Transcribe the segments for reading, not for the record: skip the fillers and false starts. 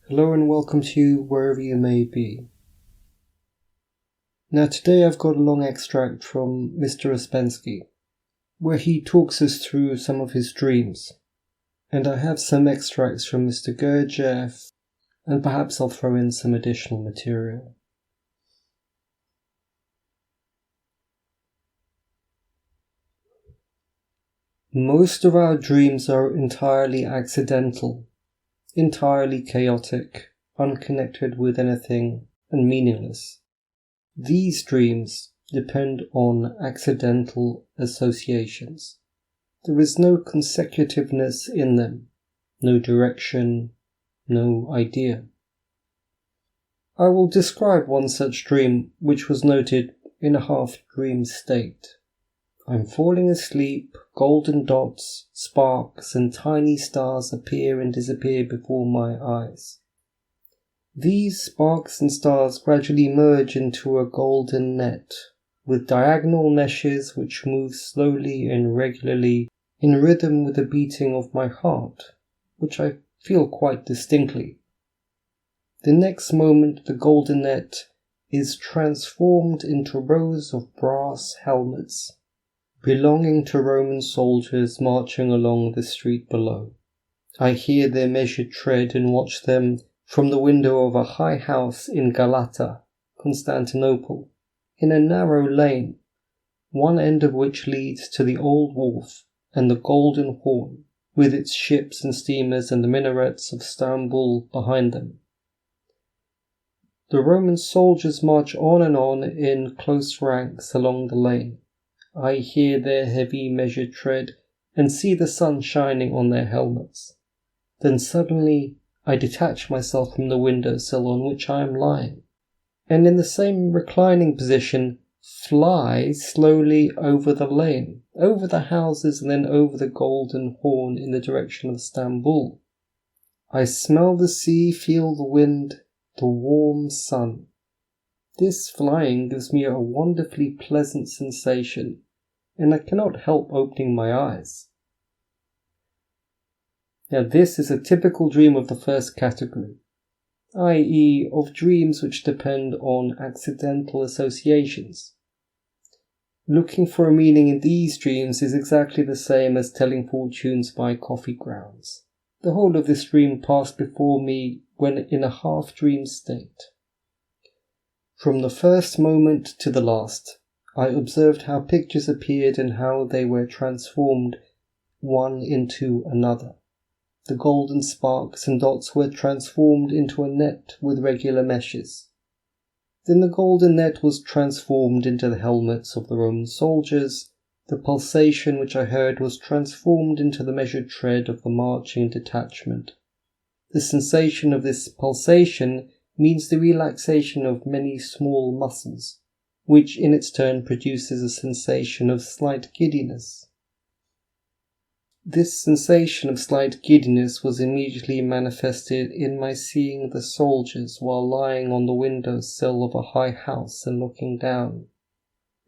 Hello and welcome to you wherever you may be. Now today I've got a long extract from Mr. Ouspensky, where he talks us through some of his dreams. And I have some extracts from Mr. Gurdjieff, and perhaps I'll throw in some additional material. Most of our dreams are entirely accidental, entirely chaotic, unconnected with anything, and meaningless. These dreams depend on accidental associations. There is no consecutiveness in them, no direction, no idea. I will describe one such dream which was noted in a half-dream state. I'm falling asleep, golden dots, sparks, and tiny stars appear and disappear before my eyes. These sparks and stars gradually merge into a golden net, with diagonal meshes which move slowly and regularly in rhythm with the beating of my heart, which I feel quite distinctly. The next moment the golden net is transformed into rows of brass helmets, belonging to Roman soldiers marching along the street below. I hear their measured tread and watch them from the window of a high house in Galata, Constantinople, in a narrow lane, one end of which leads to the old wharf and the Golden Horn, with its ships and steamers and the minarets of Istanbul behind them. The Roman soldiers march on in close ranks along the lane. I hear their heavy measured tread and see the sun shining on their helmets. Then suddenly I detach myself from the windowsill on which I am lying, and in the same reclining position fly slowly over the lane, over the houses and then over the Golden Horn in the direction of Istanbul. I smell the sea, feel the wind, the warm sun. This flying gives me a wonderfully pleasant sensation, and I cannot help opening my eyes. Now this is a typical dream of the first category, i.e. of dreams which depend on accidental associations. Looking for a meaning in these dreams is exactly the same as telling fortunes by coffee grounds. The whole of this dream passed before me when in a half-dream state. From the first moment to the last, I observed how pictures appeared and how they were transformed one into another. The golden sparks and dots were transformed into a net with regular meshes. Then the golden net was transformed into the helmets of the Roman soldiers. The pulsation which I heard was transformed into the measured tread of the marching detachment. The sensation of this pulsation means the relaxation of many small muscles, which in its turn produces a sensation of slight giddiness. This sensation of slight giddiness was immediately manifested in my seeing the soldiers while lying on the window sill of a high house and looking down.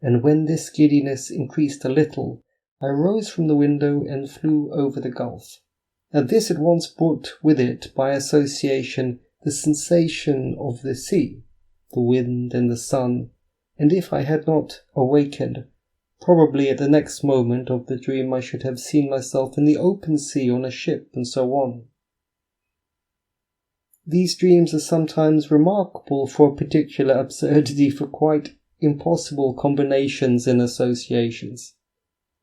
And when this giddiness increased a little, I rose from the window and flew over the gulf. Now this at once brought with it, by association, the sensation of the sea, the wind and the sun, and if I had not awakened, probably at the next moment of the dream I should have seen myself in the open sea on a ship and so on. These dreams are sometimes remarkable for a particular absurdity, for quite impossible combinations and associations.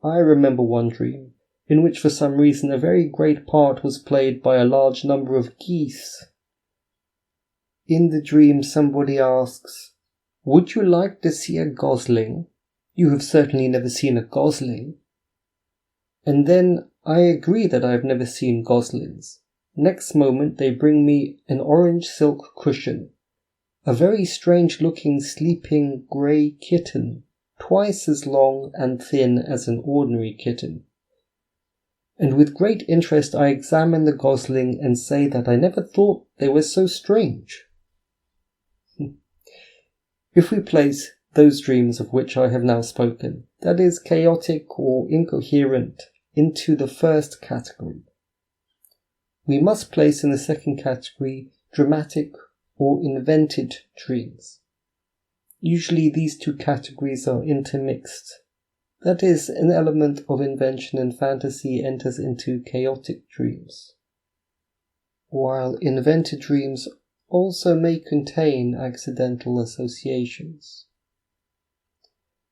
I remember one dream, in which for some reason a very great part was played by a large number of geese. In the dream somebody asks, "Would you like to see a gosling? You have certainly never seen a gosling." And then I agree that I have never seen goslings. Next moment they bring me an orange silk cushion, a very strange-looking sleeping grey kitten, twice as long and thin as an ordinary kitten. And with great interest I examine the gosling and say that I never thought they were so strange. If we place those dreams of which I have now spoken, that is, chaotic or incoherent, into the first category, we must place in the second category dramatic or invented dreams. Usually these two categories are intermixed. That is, an element of invention and fantasy enters into chaotic dreams, while invented dreams also may contain accidental associations.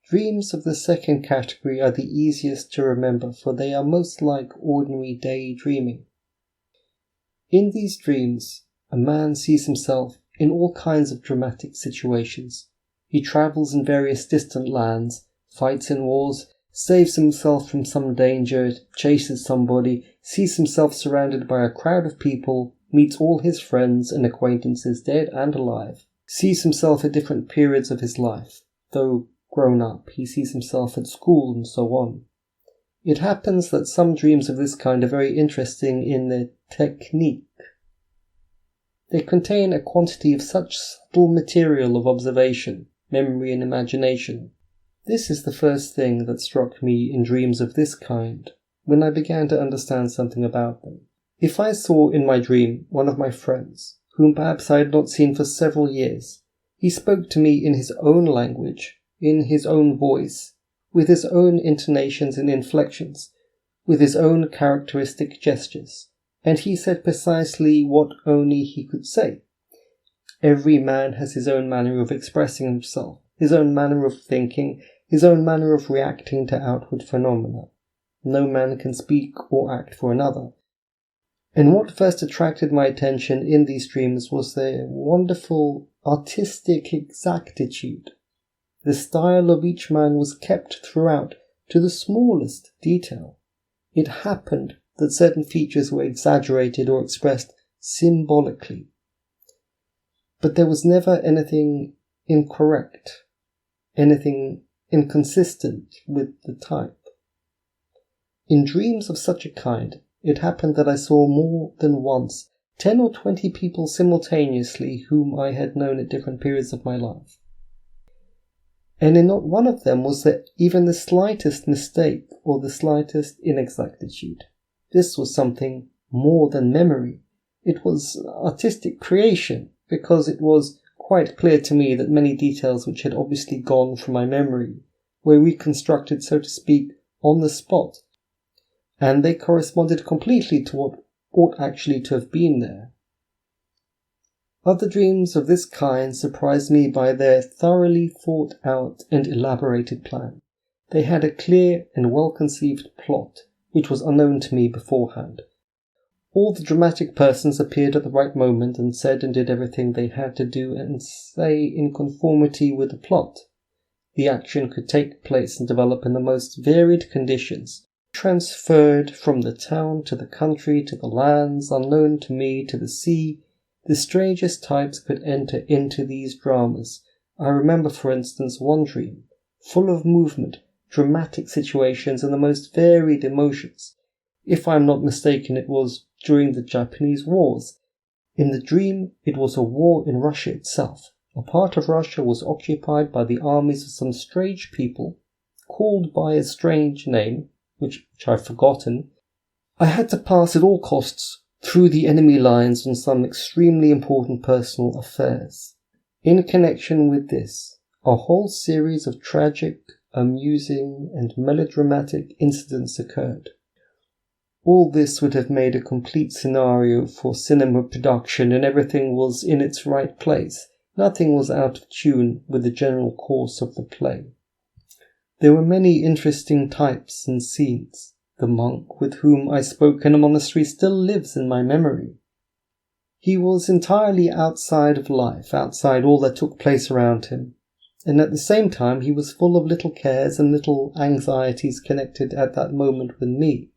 Dreams of the second category are the easiest to remember, for they are most like ordinary daydreaming. In these dreams, a man sees himself in all kinds of dramatic situations. He travels in various distant lands, fights in wars, saves himself from some danger, chases somebody, sees himself surrounded by a crowd of people, meets all his friends and acquaintances dead and alive, sees himself at different periods of his life. Though grown up, he sees himself at school and so on. It happens that some dreams of this kind are very interesting in their technique. They contain a quantity of such subtle material of observation, memory and imagination. This is the first thing that struck me in dreams of this kind, when I began to understand something about them. If I saw in my dream one of my friends, whom perhaps I had not seen for several years, he spoke to me in his own language, in his own voice, with his own intonations and inflections, with his own characteristic gestures, and he said precisely what only he could say. Every man has his own manner of expressing himself, his own manner of thinking, his own manner of reacting to outward phenomena. No man can speak or act for another. And what first attracted my attention in these dreams was their wonderful artistic exactitude. The style of each man was kept throughout to the smallest detail. It happened that certain features were exaggerated or expressed symbolically. But there was never anything incorrect, anything inconsistent with the type. In dreams of such a kind, it happened that I saw more than once 10 or 20 people simultaneously whom I had known at different periods of my life. And in not one of them was there even the slightest mistake or the slightest inexactitude. This was something more than memory. It was artistic creation, because it was quite clear to me that many details which had obviously gone from my memory were reconstructed, so to speak, on the spot, and they corresponded completely to what ought actually to have been there. Other dreams of this kind surprised me by their thoroughly thought out and elaborated plan. They had a clear and well-conceived plot, which was unknown to me beforehand. All the dramatic persons appeared at the right moment and said and did everything they had to do and say in conformity with the plot. The action could take place and develop in the most varied conditions, transferred from the town to the country to the lands unknown to me to the sea. The strangest types could enter into these dramas. I remember, for instance, one dream, full of movement, dramatic situations, and the most varied emotions. If I am not mistaken, it was during the Japanese Wars. In the dream, it was a war in Russia itself. A part of Russia was occupied by the armies of some strange people, called by a strange name, which I've forgotten. I had to pass at all costs through the enemy lines on some extremely important personal affairs. In connection with this, a whole series of tragic, amusing, and melodramatic incidents occurred. All this would have made a complete scenario for cinema production, and everything was in its right place. Nothing was out of tune with the general course of the play. There were many interesting types and scenes. The monk with whom I spoke in a monastery still lives in my memory. He was entirely outside of life, outside all that took place around him, and at the same time he was full of little cares and little anxieties connected at that moment with me.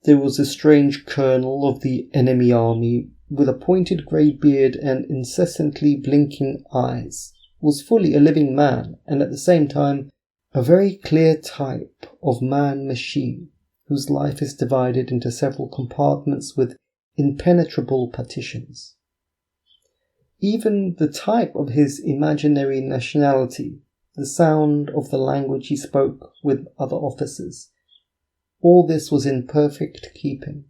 There was a strange colonel of the enemy army, with a pointed grey beard and incessantly blinking eyes, was fully a living man, and at the same time a very clear type of man-machine, whose life is divided into several compartments with impenetrable partitions. Even the type of his imaginary nationality, the sound of the language he spoke with other officers, all this was in perfect keeping.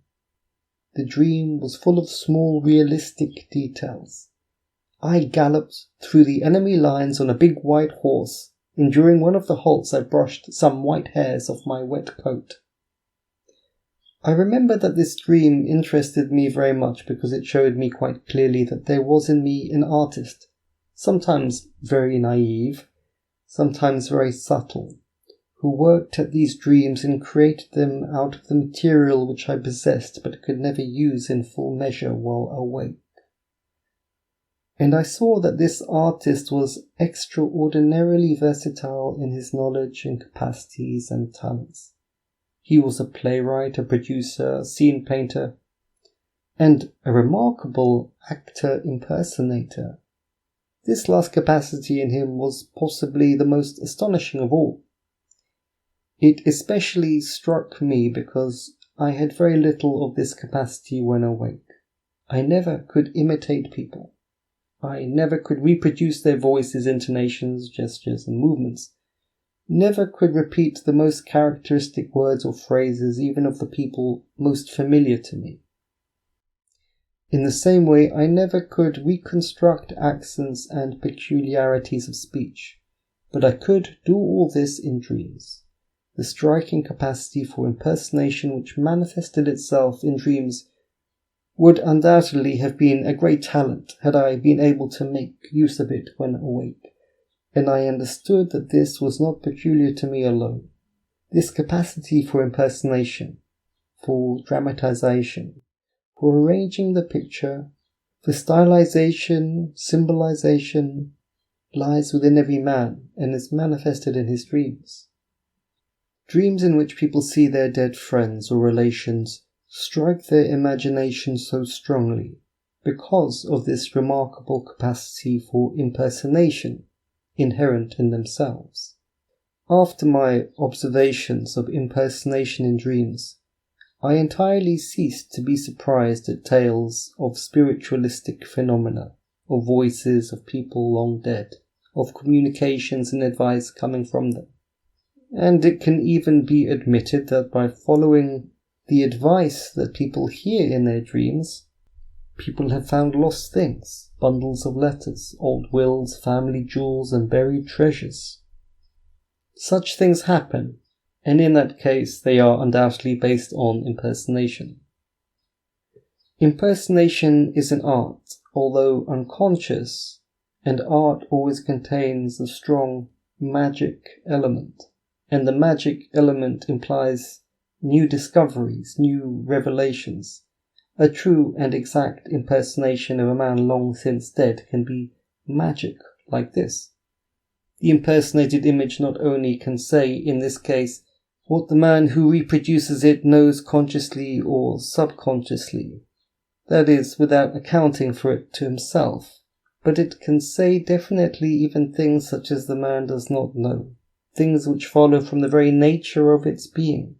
the dream was full of small realistic details. I galloped through the enemy lines on a big white horse, and during one of the halts I brushed some white hairs off my wet coat. I remember that this dream interested me very much because it showed me quite clearly that there was in me an artist, sometimes very naive, sometimes very subtle, who worked at these dreams and created them out of the material which I possessed but could never use in full measure while awake. And I saw that this artist was extraordinarily versatile in his knowledge and capacities and talents. He was a playwright, a producer, a scene painter, and a remarkable actor-impersonator. This last capacity in him was possibly the most astonishing of all. It especially struck me because I had very little of this capacity when awake. I never could imitate people. I never could reproduce their voices, intonations, gestures, and movements. Never could repeat the most characteristic words or phrases, even of the people most familiar to me. In the same way, I never could reconstruct accents and peculiarities of speech, but I could do all this in dreams. The striking capacity for impersonation which manifested itself in dreams would undoubtedly have been a great talent had I been able to make use of it when awake. And I understood that this was not peculiar to me alone. This capacity for impersonation, for dramatization, for arranging the picture, for stylization, symbolization, lies within every man and is manifested in his dreams. Dreams in which people see their dead friends or relations strike their imagination so strongly because of this remarkable capacity for impersonation inherent in themselves. After my observations of impersonation in dreams, I entirely ceased to be surprised at tales of spiritualistic phenomena, of voices of people long dead, of communications and advice coming from them. And it can even be admitted that by following the advice that people hear in their dreams, people have found lost things, bundles of letters, old wills, family jewels, and buried treasures. Such things happen, and in that case they are undoubtedly based on impersonation. Impersonation is an art, although unconscious, and art always contains a strong magic element, and the magic element implies new discoveries, new revelations. A true and exact impersonation of a man long since dead can be magic like this. The impersonated image not only can say, in this case, what the man who reproduces it knows consciously or subconsciously, that is, without accounting for it to himself, but it can say definitely even things such as the man does not know, things which follow from the very nature of its being,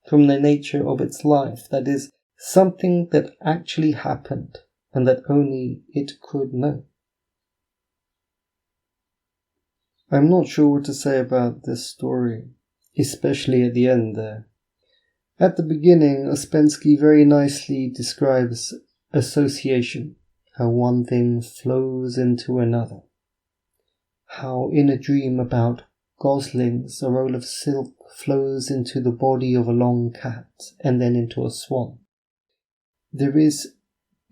from the nature of its life, that is, something that actually happened and that only it could know. I'm not sure what to say about this story, especially at the end there. At the beginning, Ouspensky very nicely describes association, how one thing flows into another, how in a dream about goslings a roll of silk flows into the body of a long cat and then into a swan. There is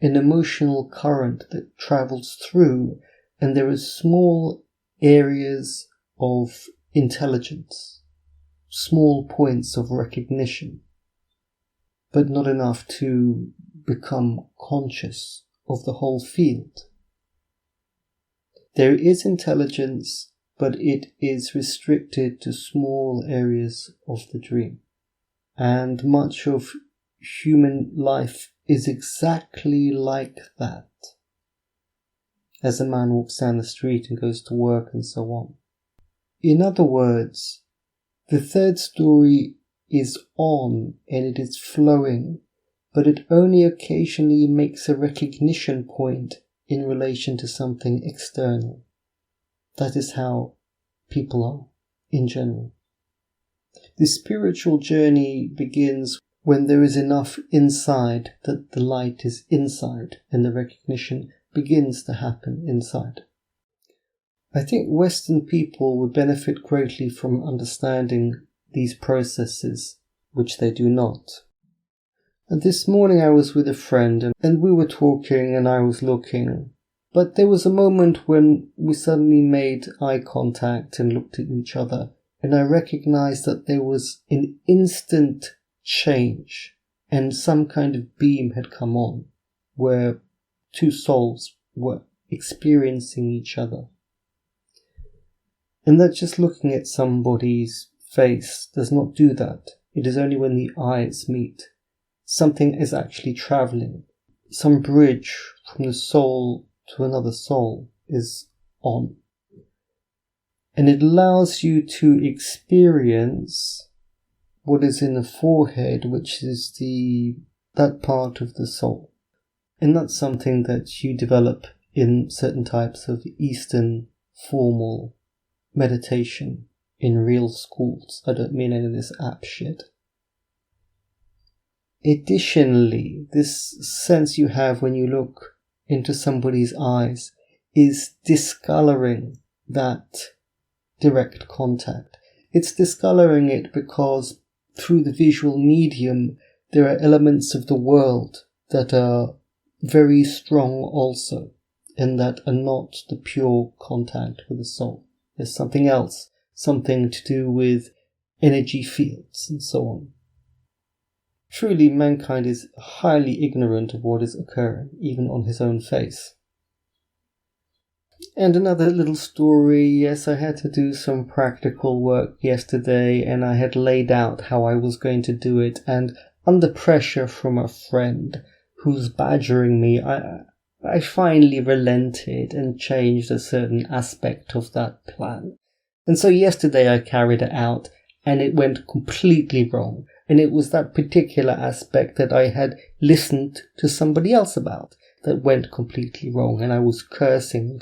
an emotional current that travels through, and there are small areas of intelligence, small points of recognition, but not enough to become conscious of the whole field. There is intelligence, but it is restricted to small areas of the dream, and much of human life is exactly like that. As a man walks down the street and goes to work and so on. In other words, the third story is on and it is flowing, but it only occasionally makes a recognition point in relation to something external. That is how people are, in general. The spiritual journey begins when there is enough inside that the light is inside and the recognition begins to happen inside. I think Western people would benefit greatly from understanding these processes, which they do not. And this morning I was with a friend and we were talking and I was looking, but there was a moment when we suddenly made eye contact and looked at each other, and I recognized that there was an instant change and some kind of beam had come on where two souls were experiencing each other. And that just looking at somebody's face does not do that. It is only when the eyes meet. Something is actually travelling. Some bridge from the soul to another soul is on. And it allows you to experience what is in the forehead, which is that part of the soul. And that's something that you develop in certain types of Eastern formal meditation in real schools. I don't mean any of this app shit. Additionally, this sense you have when you look into somebody's eyes is discoloring that direct contact. It's discoloring it because through the visual medium there are elements of the world that are very strong also, and that are not the pure contact with the soul. There's something else, something to do with energy fields and so on. Truly, mankind is highly ignorant of what is occurring, even on his own face. And another little story, yes, I had to do some practical work yesterday and I had laid out how I was going to do it, and under pressure from a friend who's badgering me, I finally relented and changed a certain aspect of that plan. And so yesterday I carried it out and it went completely wrong. And it was that particular aspect that I had listened to somebody else about that went completely wrong. And I was cursing.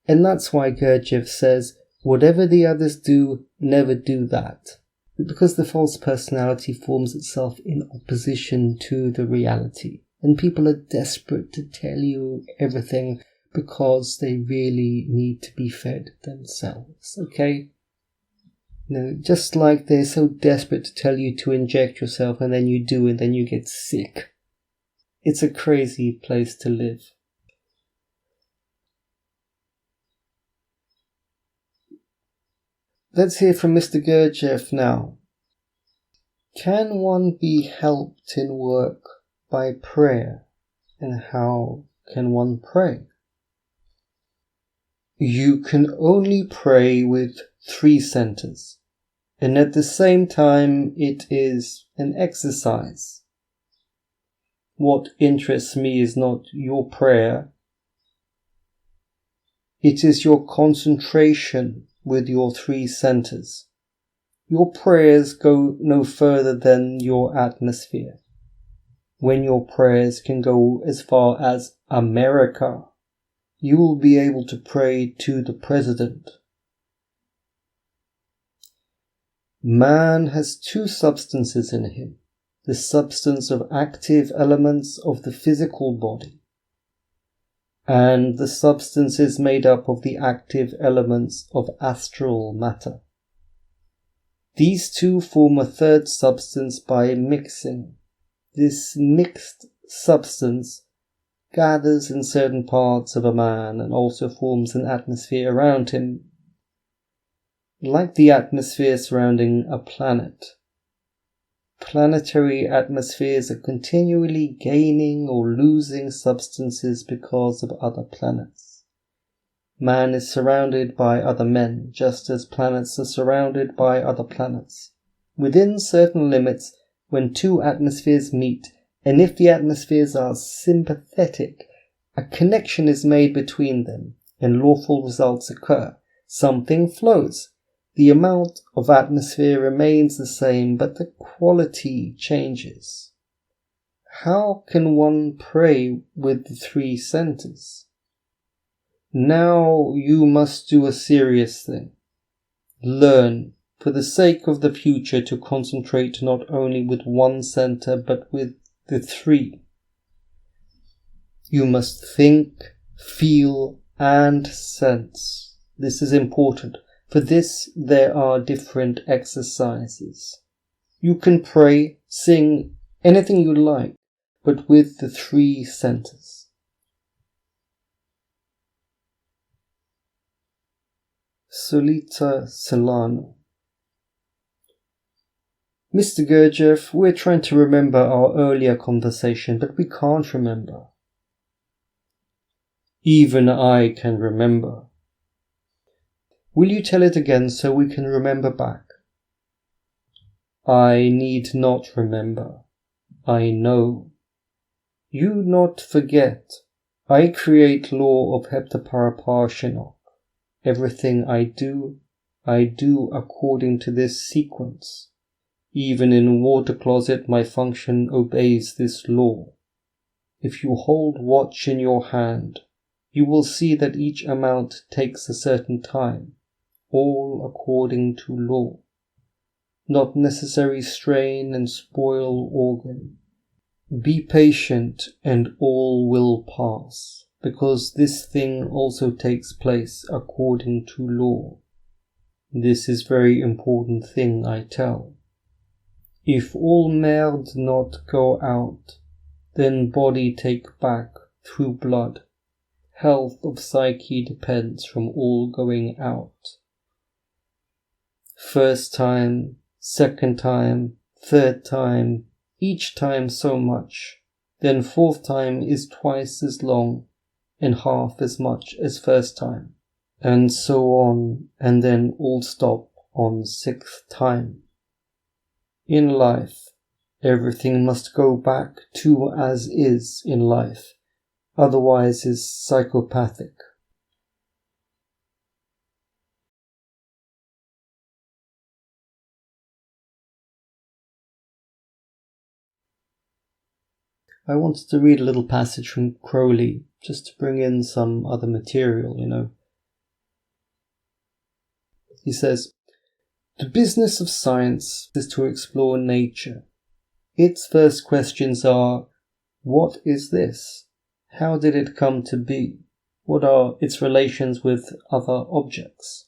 And that's why Gurdjieff says, whatever the others do, never do that. Because the false personality forms itself in opposition to the reality. And people are desperate to tell you everything because they really need to be fed themselves, okay? No, just like they're so desperate to tell you to inject yourself and then you do and then you get sick. It's a crazy place to live. Let's hear from Mr. Gurdjieff now. Can one be helped in work by prayer, and how can one pray? You can only pray with 3 centers, and at the same time it is an exercise. What interests me is not your prayer, it is your concentration with your 3 centers. Your prayers go no further than your atmosphere. When your prayers can go as far as America, you will be able to pray to the president. Man has 2 substances in him, the substance of active elements of the physical body, and the substances made up of the active elements of astral matter. These 2 form a 3rd substance by mixing. This mixed substance gathers in certain parts of a man and also forms an atmosphere around him, like the atmosphere surrounding a planet. Planetary atmospheres are continually gaining or losing substances because of other planets. Man is surrounded by other men, just as planets are surrounded by other planets. Within certain limits, when 2 atmospheres meet, and if the atmospheres are sympathetic, a connection is made between them, and lawful results occur. Something flows. The amount of atmosphere remains the same, but the quality changes. How can one pray with the 3 centers? Now you must do a serious thing. Learn for the sake of the future, to concentrate not only with one center but with the three. You must think, feel, and sense. This is important. For this, there are different exercises. You can pray, sing, anything you like, but with the three centers. Sulita Solano. Mr. Gurdjieff, we're trying to remember our earlier conversation, but we can't remember. Even I can remember. Will you tell it again so we can remember back? I need not remember. I know. You not forget. I create law of heptaparaparshinok. Everything I do according to this sequence. Even in water closet my function obeys this law. If you hold watch in your hand, you will see that each amount takes a certain time, all according to law. Not necessary strain and spoil organ. Be patient and all will pass, because this thing also takes place according to law. This is very important thing I tell. If all merde not go out, then body take back through blood. Health of psyche depends from all going out. First time, second time, third time, each time so much, then fourth time is twice as long and half as much as first time, and so on, and then all stop on sixth time. In life, everything must go back to as is in life, otherwise is psychopathic. I wanted to read a little passage from Crowley, just to bring in some other material, He says, "The business of science is to explore nature. Its first questions are, what is this? How did it come to be? What are its relations with other objects?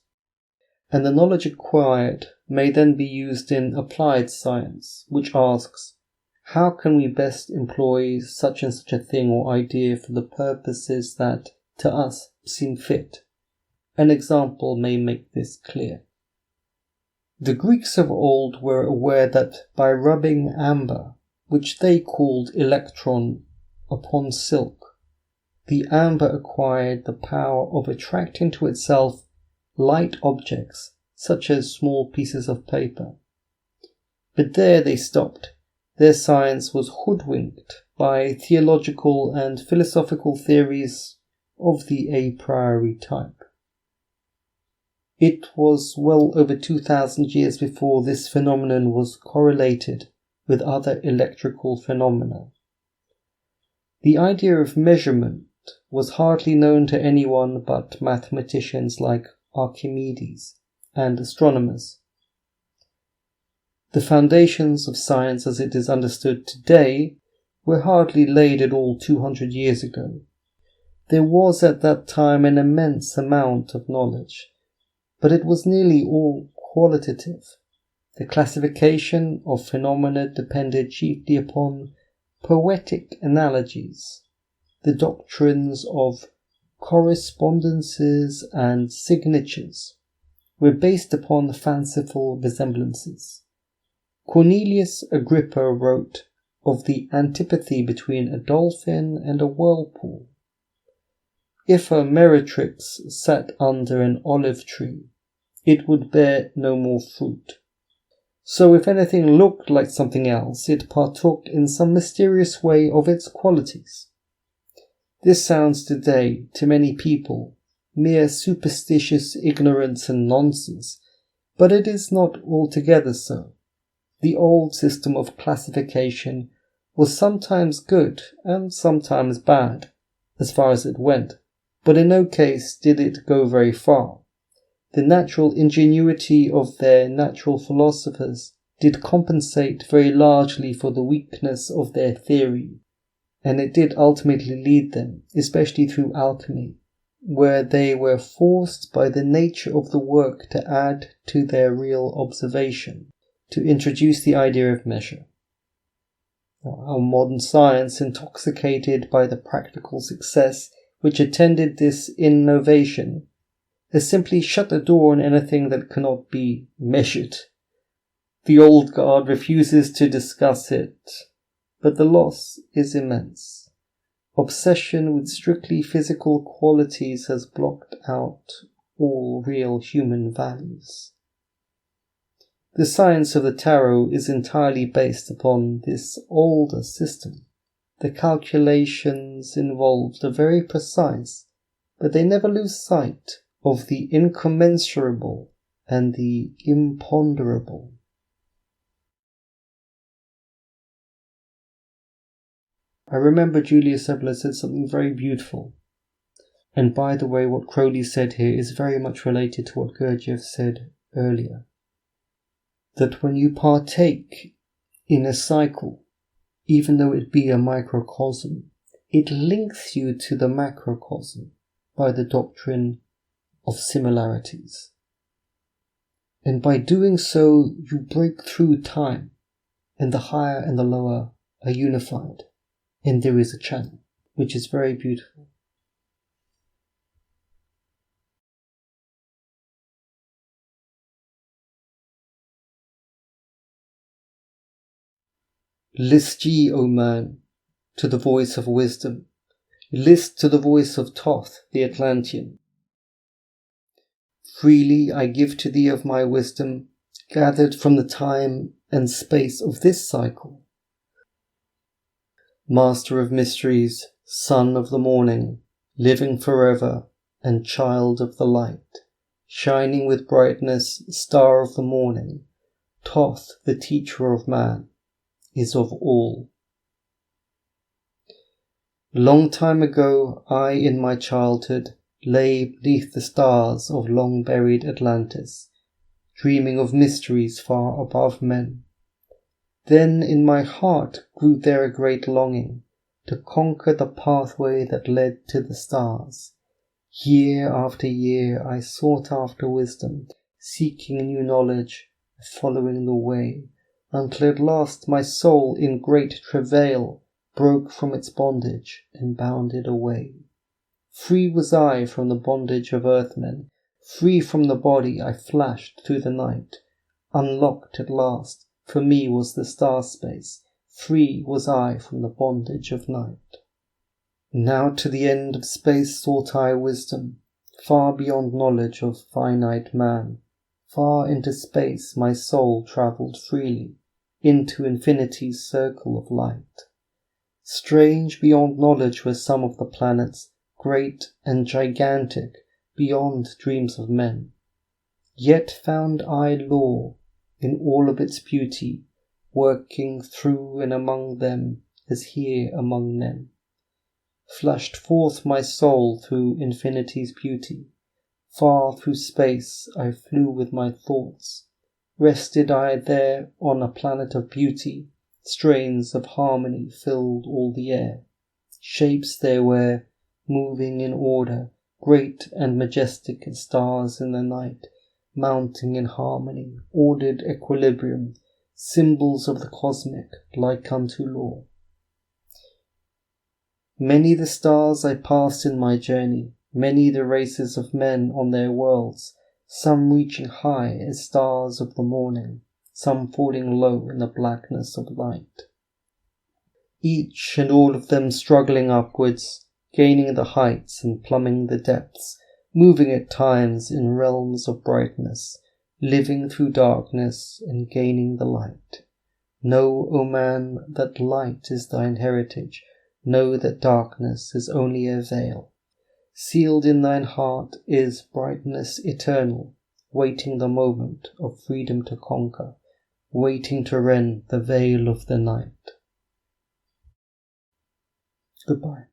And the knowledge acquired may then be used in applied science, which asks, how can we best employ such and such a thing or idea for the purposes that, to us, seem fit? An example may make this clear. The Greeks of old were aware that by rubbing amber, which they called electron, upon silk, the amber acquired the power of attracting to itself light objects, such as small pieces of paper. But there they stopped. Their science was hoodwinked by theological and philosophical theories of the a priori type. It was well over 2,000 years before this phenomenon was correlated with other electrical phenomena. The idea of measurement was hardly known to anyone but mathematicians like Archimedes and astronomers. The foundations of science as it is understood today were hardly laid at all 200 years ago. There was at that time an immense amount of knowledge, but it was nearly all qualitative. The classification of phenomena depended chiefly upon poetic analogies. The doctrines of correspondences and signatures were based upon fanciful resemblances. Cornelius Agrippa wrote of the antipathy between a dolphin and a whirlpool. If a meretrix sat under an olive tree, it would bear no more fruit. So if anything looked like something else, it partook in some mysterious way of its qualities. This sounds today, to many people, mere superstitious ignorance and nonsense, but it is not altogether so. The old system of classification was sometimes good and sometimes bad, as far as it went, but in no case did it go very far. The natural ingenuity of their natural philosophers did compensate very largely for the weakness of their theory, and it did ultimately lead them, especially through alchemy, where they were forced by the nature of the work to add to their real observation, to introduce the idea of measure. Our modern science, intoxicated by the practical success which attended this innovation, has simply shut the door on anything that cannot be measured. The old guard refuses to discuss it, but the loss is immense. Obsession with strictly physical qualities has blocked out all real human values. The science of the tarot is entirely based upon this older system. The calculations involved are very precise, but they never lose sight of the incommensurable and the imponderable. I remember Julius Ebeler said something very beautiful. And by the way, what Crowley said here is very much related to what Gurdjieff said earlier. That when you partake in a cycle, even though it be a microcosm, it links you to the macrocosm by the doctrine of similarities. And by doing so, you break through time, and the higher and the lower are unified, and there is a channel, which is very beautiful. List ye, O man, to the voice of wisdom. List to the voice of Thoth, the Atlantean. Freely I give to thee of my wisdom, gathered from the time and space of this cycle. Master of mysteries, son of the morning, living forever, and child of the light, shining with brightness, star of the morning, Thoth, the teacher of man, is of all. Long time ago, I in my childhood lay beneath the stars of long-buried Atlantis, dreaming of mysteries far above men. Then in my heart grew there a great longing to conquer the pathway that led to the stars. Year after year I sought after wisdom, seeking new knowledge, following the way, until at last my soul in great travail broke from its bondage and bounded away. Free was I from the bondage of earthmen, free from the body I flashed through the night. Unlocked at last, for me was the star space, free was I from the bondage of night. Now to the end of space sought I wisdom, far beyond knowledge of finite man. Far into space my soul travelled freely, into infinity's circle of light. Strange beyond knowledge were some of the planets, great and gigantic, beyond dreams of men. Yet found I law, in all of its beauty, working through and among them as here among men. Flashed forth my soul through infinity's beauty. Far through space I flew with my thoughts. Rested I there on a planet of beauty. Strains of harmony filled all the air. Shapes there were, moving in order, great and majestic as stars in the night, mounting in harmony, ordered equilibrium, symbols of the cosmic, like unto law. Many the stars I passed in my journey, many the races of men on their worlds, some reaching high as stars of the morning, some falling low in the blackness of light. Each and all of them struggling upwards, gaining the heights and plumbing the depths, moving at times in realms of brightness, living through darkness and gaining the light. Know, O man, that light is thine heritage. Know that darkness is only a veil. Sealed in thine heart is brightness eternal, waiting the moment of freedom to conquer, waiting to rend the veil of the night. Goodbye.